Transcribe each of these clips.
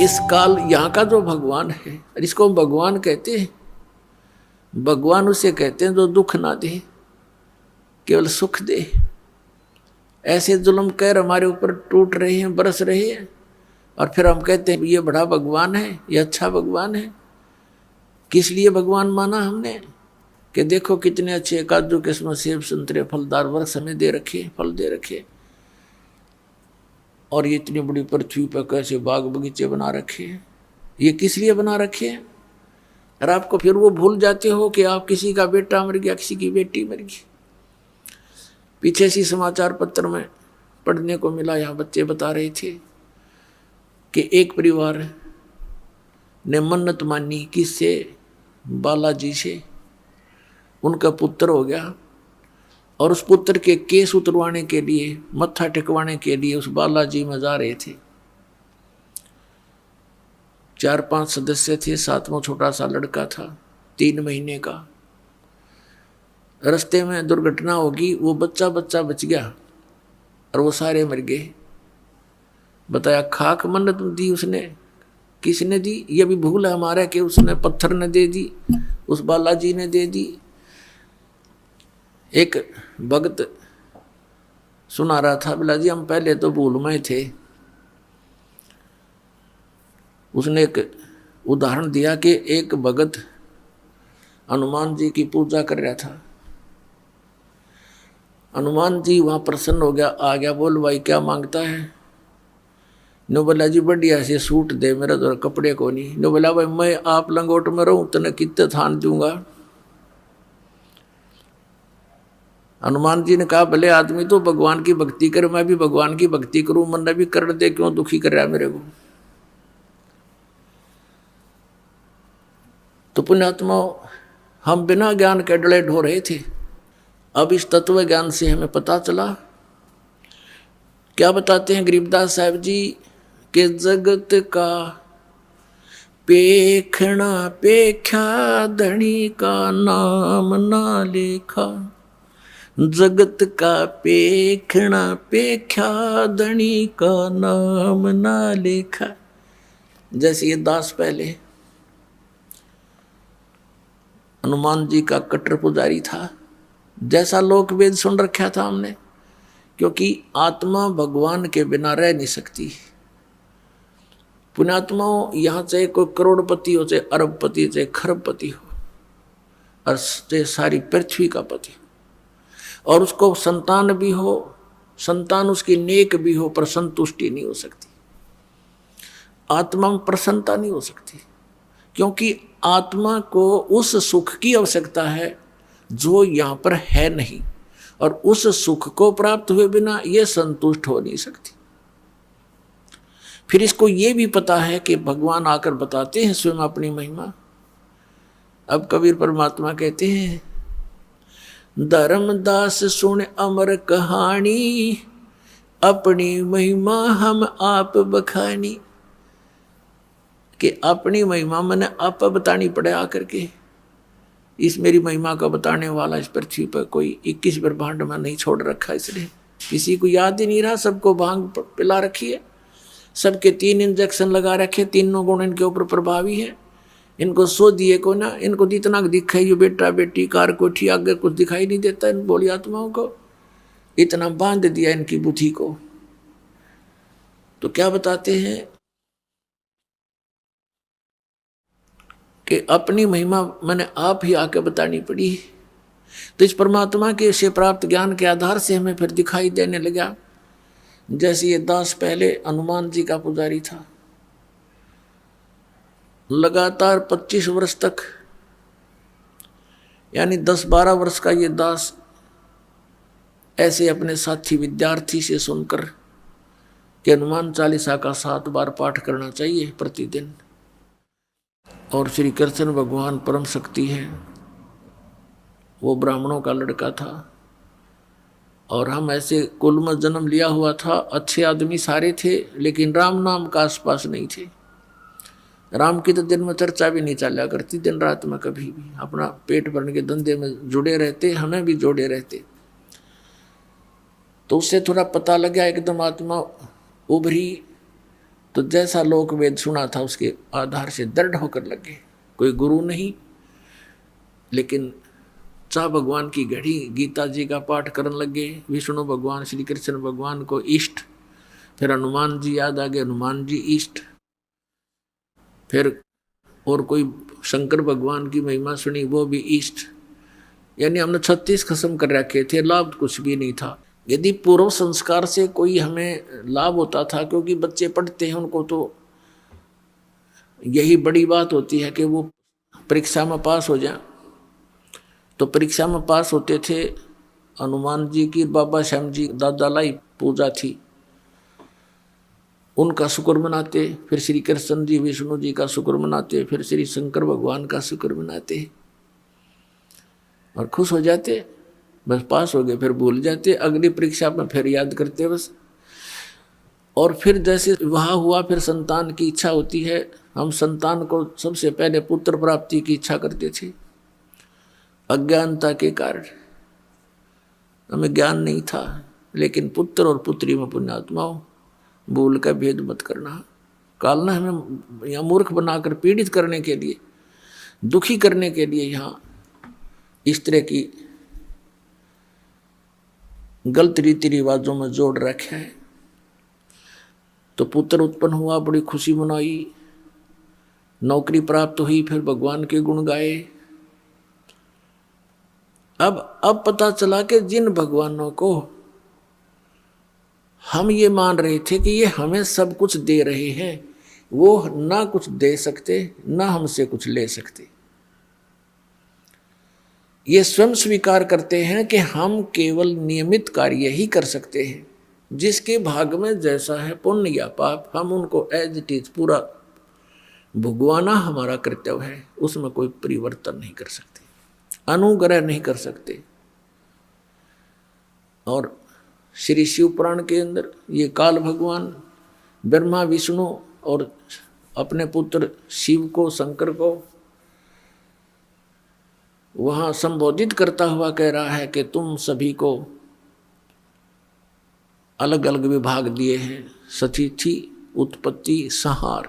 इस काल यहाँ का जो भगवान है, इसको भगवान कहते हैं। भगवान उसे कहते हैं जो दुख ना दे, केवल सुख दे। ऐसे जुल्म कहर हमारे ऊपर टूट रहे हैं, बरस रहे हैं, और फिर हम कहते हैं ये बड़ा भगवान है, ये अच्छा भगवान है। किस लिए भगवान माना हमने? कि देखो कितने अच्छे काजू किस्मत सेब संतरे फलदार वृक्ष हमें दे रखे, फल दे रखे, और ये इतनी बड़ी पृथ्वी पर कैसे बाग बगीचे बना रखे हैं। ये किस लिए बना रखे हैं? और आपको फिर वो भूल जाते हो कि आप किसी का बेटा मर गया, किसी की बेटी मर गई। पीछे सी समाचार पत्र में पढ़ने को मिला, यहाँ बच्चे बता रहे थे कि एक परिवार ने मन्नत मानी किससे? बालाजी से। उनका पुत्र हो गया, और उस पुत्र के केस उतरवाने के लिए, मत्था टेकवाने के लिए उस बालाजी में जा रहे थे। 4-5 सदस्य थे, 7वां छोटा सा लड़का था, 3 महीने का। रास्ते में दुर्घटना होगी, वो बच्चा बच गया और वो सारे मर गए। बताया खाक मन्नत दी उसने, किसने दी? ये भी भूल है हमारा कि उसने पत्थर ने दे दी, उस बालाजी ने दे दी। एक भगत सुना रहा था, बोला जी हम पहले तो भूल में थे। उसने एक उदाहरण दिया कि एक भगत हनुमान जी की पूजा कर रहा था। हनुमान जी वहाँ प्रसन्न हो गया, आ गया, बोल भाई क्या मांगता है? नो बोला जी बढ़िया से सूट दे, मेरा तो कपड़े को नहीं। नो बोला भाई मैं आप लंगोट में रहूं तो न कितने थान दूंगा। हनुमान जी ने कहा भले आदमी तो भगवान की भक्ति करे, मैं भी भगवान की भक्ति करूं, मन भी कर दे, क्यों दुखी कर रहा है मेरे को? तो पुण्यात्मा, हम बिना ज्ञान के डले ढो रहे थे। अब इस तत्व ज्ञान से हमें पता चला। क्या बताते हैं गरीबदास साहब जी कि जगत का पेखना पेख्या, धनी का नाम ना लेखा। जगत का पेखना पेख्या, धनी का नाम ना लेखा। जैसे ये दास पहले हनुमान जी का कट्टर पुजारी था, जैसा लोक वेद सुन रखा था हमने, क्योंकि आत्मा भगवान के बिना रह नहीं सकती। पुण्यात्माओं, यहाँ चाहे कोई करोड़पति हो, चाहे अरबपति, चाहे खरबपति हो, और चाहे सारी पृथ्वी का पति, और उसको संतान भी हो, संतान उसकी नेक भी हो, पर संतुष्टि नहीं हो सकती। आत्मा में प्रसन्नता नहीं हो सकती, क्योंकि आत्मा को उस सुख की आवश्यकता है जो यहाँ पर है नहीं, और उस सुख को प्राप्त हुए बिना ये संतुष्ट हो नहीं सकती। फिर इसको ये भी पता है कि भगवान आकर बताते हैं स्वयं अपनी महिमा। अब कबीर परमात्मा कहते हैं, धर्मदास सुन अमर कहानी, अपनी महिमा हम आप बखानी। कि अपनी महिमा मैंने आप बतानी पड़े आकर के। इस मेरी महिमा का बताने वाला इस पृथ्वी पर कोई 21 ब्रह्मांड में नहीं छोड़ रखा, इसलिए किसी को याद ही नहीं रहा। सबको भांग पिला रखी है, सबके 3 इंजेक्शन लगा रखे, तीनों गुण इनके ऊपर प्रभावी है। इनको सो दिए को ना, इनको जितना दिखाई ये बेटा बेटी कार कोठी आगे कुछ दिखाई नहीं देता इन बोली आत्माओं को, इतना बांध दिया इनकी बुद्धि को। तो क्या बताते हैं कि अपनी महिमा मैंने आप ही आके बतानी पड़ी। तो इस परमात्मा के से प्राप्त ज्ञान के आधार से हमें फिर दिखाई देने लगा। जैसे ये दास पहले हनुमान जी का पुजारी था, लगातार 25 वर्ष तक, यानी 10-12 वर्ष का ये दास ऐसे अपने साथी विद्यार्थी से सुनकर कि हनुमान चालीसा का 7 बार पाठ करना चाहिए प्रतिदिन, और श्री कृष्ण भगवान परम शक्ति है। वो ब्राह्मणों का लड़का था, और हम ऐसे कुल में जन्म लिया हुआ था, अच्छे आदमी सारे थे, लेकिन राम नाम का आसपास नहीं थे। राम की तो दिन में चर्चा भी नहीं चला करती, दिन रात में कभी भी अपना पेट भरने के धंधे में जुड़े रहते, हमें भी जोड़े रहते। तो उससे थोड़ा पता लगा, एकदम आत्मा उभरी तो जैसा लोक वेद सुना था उसके आधार से दृढ़ होकर लगे। कोई गुरु नहीं, लेकिन चाह भगवान की घड़ी, गीता जी का पाठ करने लगे। विष्णु भगवान, श्री कृष्ण भगवान को इष्ट, फिर हनुमान जी याद आ गए, हनुमान जी इष्ट, फिर और कोई शंकर भगवान की महिमा सुनी, वो भी इष्ट। यानी हमने 36 खत्म कर रखे थे, लाभ कुछ भी नहीं था। यदि पूर्व संस्कार से कोई हमें लाभ होता था, क्योंकि बच्चे पढ़ते हैं उनको तो यही बड़ी बात होती है कि वो परीक्षा में पास हो जाए। तो परीक्षा में पास होते थे। हनुमान जी की बाबा श्याम जी दादा लाई पूजा थी, उनका शुक्र मनाते। फिर श्री कृष्ण जी विष्णु जी का शुक्र मनाते, फिर श्री शंकर भगवान का शुक्र मनाते और खुश हो जाते। बस पास हो गए, फिर भूल जाते, अगली परीक्षा में फिर याद करते बस। और फिर जैसे विवाह हुआ, फिर संतान की इच्छा होती है। हम संतान को सबसे पहले पुत्र प्राप्ति की इच्छा करते थे। अज्ञानता के कारण हमें ज्ञान नहीं था, लेकिन पुत्र और पुत्री में पुण्यात्माओं भूल का भेद मत करना। काल ने हमें यहाँ मूर्ख बनाकर पीड़ित करने के लिए, दुखी करने के लिए यहाँ इस तरह की गलत रीति रिवाजों में जोड़ रखा है। तो पुत्र उत्पन्न हुआ, बड़ी खुशी मनाई, नौकरी प्राप्त हुई, फिर भगवान के गुण गाए। अब पता चला कि जिन भगवानों को हम ये मान रहे थे कि ये हमें सब कुछ दे रहे हैं, वो ना कुछ दे सकते ना हमसे कुछ ले सकते। ये स्वयं स्वीकार करते हैं कि हम केवल नियमित कार्य ही कर सकते हैं। जिसके भाग में जैसा है पुण्य या पाप, हम उनको एज इट इज पूरा भुगवाना हमारा कर्तव्य है। उसमें कोई परिवर्तन नहीं कर सकते, अनुग्रह नहीं कर सकते। और श्री शिव पुराण के अंदर ये काल भगवान ब्रह्मा विष्णु और अपने पुत्र शिव को, शंकर को वहाँ संबोधित करता हुआ कह रहा है कि तुम सभी को अलग अलग विभाग दिए हैं, सतिथि, उत्पत्ति, संहार,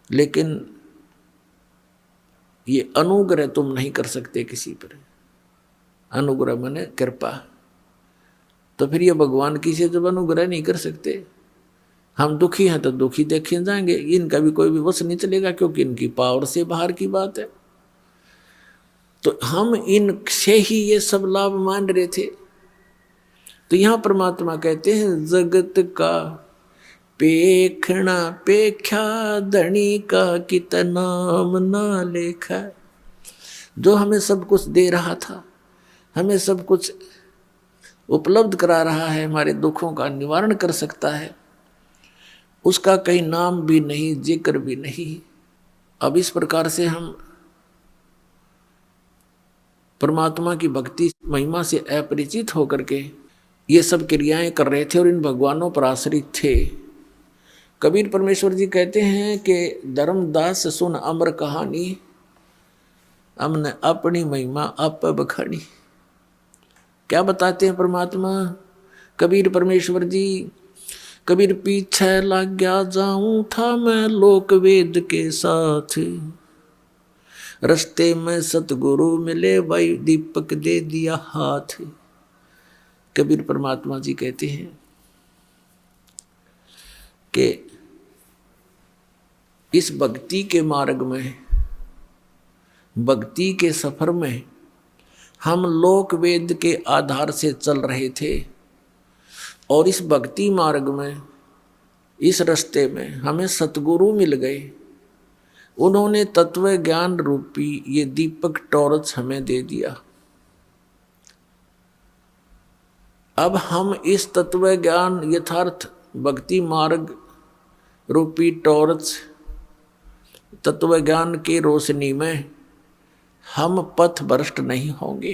लेकिन ये अनुग्रह तुम नहीं कर सकते किसी पर। अनुग्रह माने कृपा। तो फिर ये भगवान की से जब अनुग्रह नहीं कर सकते, हम दुखी हैं तो दुखी देखे जाएंगे। इनका भी कोई भी वश नहीं चलेगा, क्योंकि इनकी पावर से बाहर की बात है। तो हम इनसे ही ये सब लाभ मान रहे थे। तो यहाँ परमात्मा कहते हैं जगत का पेखना पेख्या धनी का कितना ना लेखा। जो हमें सब कुछ दे रहा था, हमें सब कुछ उपलब्ध करा रहा है, हमारे दुखों का निवारण कर सकता है, उसका कहीं नाम भी नहीं, जिक्र भी नहीं। अब इस प्रकार से हम परमात्मा की भक्ति महिमा से अपरिचित होकर के ये सब क्रियाएं कर रहे थे और इन भगवानों पर आश्रित थे। कबीर परमेश्वर जी कहते हैं कि धर्मदास सुन अमर कहानी, हमने अपनी महिमा आप बखानी। क्या बताते हैं परमात्मा कबीर परमेश्वर जी? कबीर पीछे लग गया जाऊं था मैं लोक वेद के साथ, रस्ते में सतगुरु मिले भाई दीपक दे दिया हाथ। कबीर परमात्मा जी कहते हैं कि इस भक्ति के मार्ग में, भक्ति के सफर में हम लोक वेद के आधार से चल रहे थे, और इस भक्ति मार्ग में, इस रास्ते में हमें सतगुरु मिल गए। उन्होंने तत्व ज्ञान रूपी ये दीपक टॉर्च हमें दे दिया। अब हम इस तत्व ज्ञान यथार्थ भक्ति मार्ग रूपी टॉर्च तत्व ज्ञान की रोशनी में हम पथ भ्रष्ट नहीं होंगे,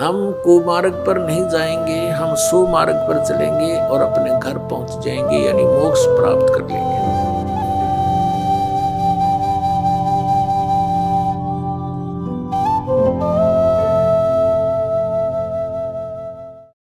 हम कुमार्ग पर नहीं जाएंगे, हम सुमार्ग पर चलेंगे और अपने घर पहुंच जाएंगे, यानी मोक्ष प्राप्त कर लेंगे।